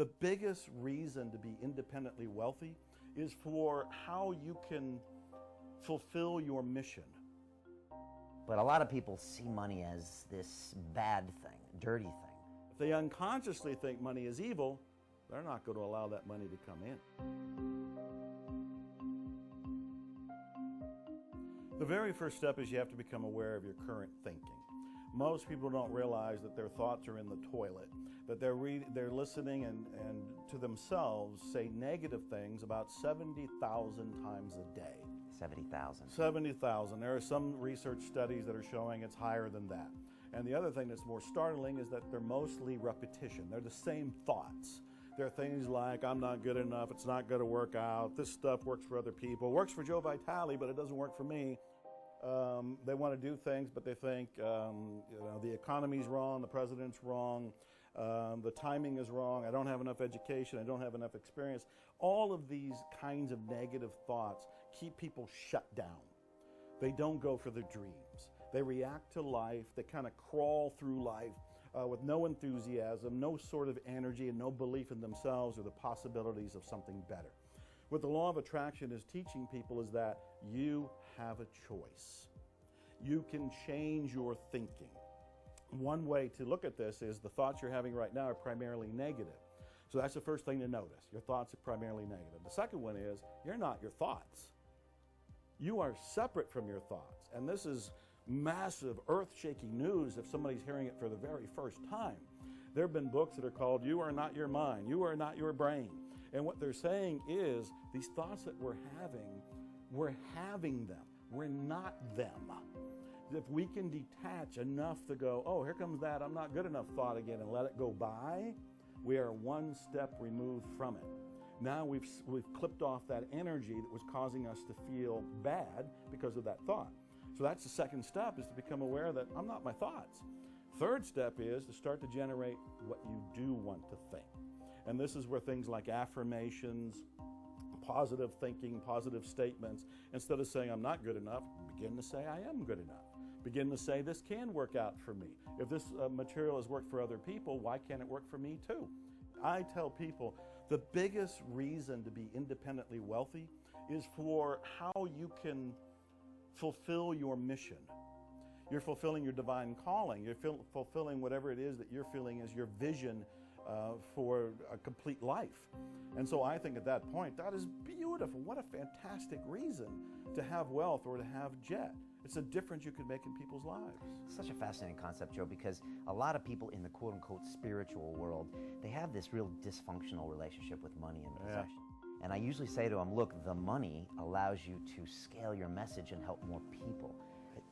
The biggest reason to be independently wealthy is for how you can fulfill your mission. But a lot of people see money as this bad thing, dirty thing. If they unconsciously think money is evil, they're not going to allow that money to come in. The very first step is you have to become aware of your current thinking. Most people don't realize that their thoughts are in the toilet, that they're listening and to themselves say negative things about 70,000 times a day. 70,000. 70,000. There are some research studies that are showing it's higher than that. And the other thing that's more startling is that they're mostly repetition. They're the same thoughts. There are things like, I'm not good enough, it's not going to work out, this stuff works for other people, works for Joe Vitale, but it doesn't work for me. They want to do things, but they think the economy's wrong, the president's wrong, the timing is wrong, I don't have enough education, I don't have enough experience. All of these kinds of negative thoughts keep people shut down. They don't go for their dreams. They react to life, they kind of crawl through life with no enthusiasm, no sort of energy, and no belief in themselves or the possibilities of something better. What the law of attraction is teaching people is that you have a choice. You can change your thinking. One way to look at this is the thoughts you're having right now are primarily negative. So that's the first thing to notice. Your thoughts are primarily negative. The second one is you're not your thoughts. You are separate from your thoughts. And this is massive, earth-shaking news if somebody's hearing it for the very first time. There have been books that are called You Are Not Your Mind, You Are Not Your Brain. And what they're saying is these thoughts that we're having them. We're not them. If we can detach enough to go, oh, here comes that I'm not good enough thought again, and let it go by, we are one step removed from it. Now we've clipped off that energy that was causing us to feel bad because of that thought. So that's the second step, is to become aware that I'm not my thoughts. Third step is to start to generate what you do want to think. And this is where things like affirmations, positive thinking, positive statements, instead of saying I'm not good enough, begin to say I am good enough. Begin to say this can work out for me. If this material has worked for other people, why can't it work for me too? I tell people the biggest reason to be independently wealthy is for how you can fulfill your mission. You're fulfilling your divine calling. You're fulfilling whatever it is that you're feeling is your vision for a complete life. And so I think at that point, that is beautiful. What a fantastic reason to have wealth or to have jet. It's a difference you can make in people's lives. Such a fascinating concept, Joe, because a lot of people in the quote-unquote spiritual world, they have this real dysfunctional relationship with money and possession. Yeah. And I usually say to them, look, the money allows you to scale your message and help more people.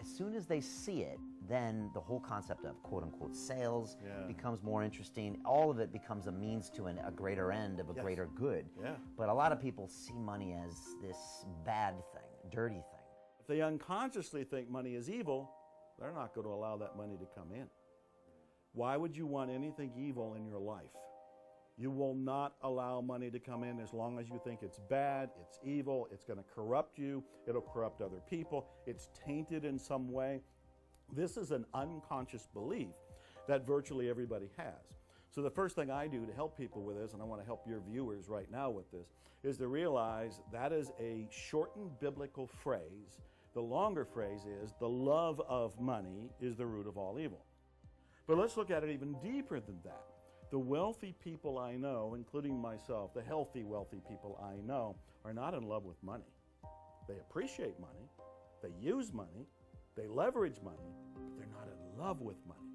As soon as they see it, then the whole concept of quote-unquote sales becomes more interesting. All of it becomes a means to a greater end of a greater good. Yeah. But a lot of people see money as this bad thing, dirty thing. If they unconsciously think money is evil, they're not going to allow that money to come in. Why would you want anything evil in your life? You will not allow money to come in as long as you think it's bad, it's evil, it's going to corrupt you, it'll corrupt other people, it's tainted in some way. This is an unconscious belief that virtually everybody has. So the first thing I do to help people with this, and I want to help your viewers right now with this, is to realize that is a shortened biblical phrase. The longer phrase is, the love of money is the root of all evil. But let's look at it even deeper than that. The wealthy people I know, including myself, the healthy, wealthy people I know, are not in love with money. They appreciate money, they use money, they leverage money, but they're not in love with money.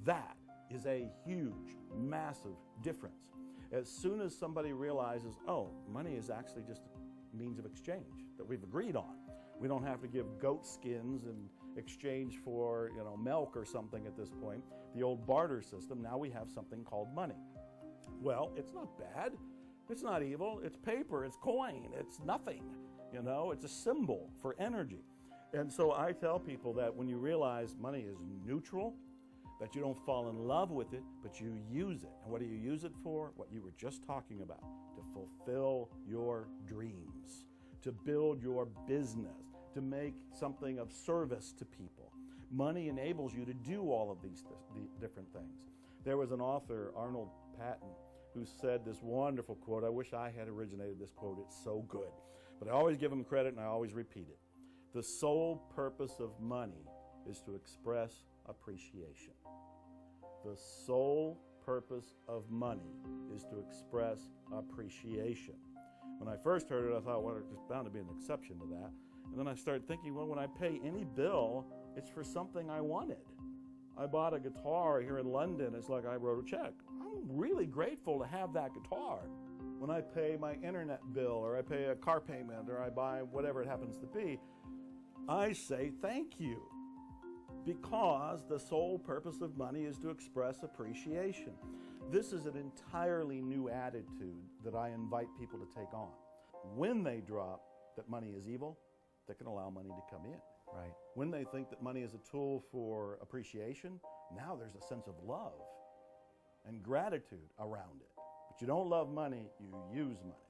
That is a huge, massive difference. As soon as somebody realizes, oh, money is actually just a means of exchange that we've agreed on. We don't have to give goat skins in exchange for, milk or something at this point. The old barter system, now we have something called money. Well, it's not bad. It's not evil. It's paper. It's coin. It's nothing. It's a symbol for energy. And so I tell people that when you realize money is neutral, that you don't fall in love with it, but you use it. And what do you use it for? What you were just talking about, to fulfill your dreams, to build your business, to make something of service to people. Money enables you to do all of these different things. There was an author, Arnold Patton, who said this wonderful quote. I wish I had originated this quote. It's so good. But I always give him credit and I always repeat it. The sole purpose of money is to express appreciation. The sole purpose of money is to express appreciation. When I first heard it, I thought, well, there's bound to be an exception to that. And then I started thinking, well, when I pay any bill, it's for something I wanted. I bought a guitar here in London. It's like I wrote a check. I'm really grateful to have that guitar. When I pay my internet bill, or I pay a car payment, or I buy whatever it happens to be, I say thank you. Because the sole purpose of money is to express appreciation. This is an entirely new attitude that I invite people to take on. When they drop that money is evil, they can allow money to come in. Right. When they think that money is a tool for appreciation, now there's a sense of love and gratitude around it. But you don't love money, you use money.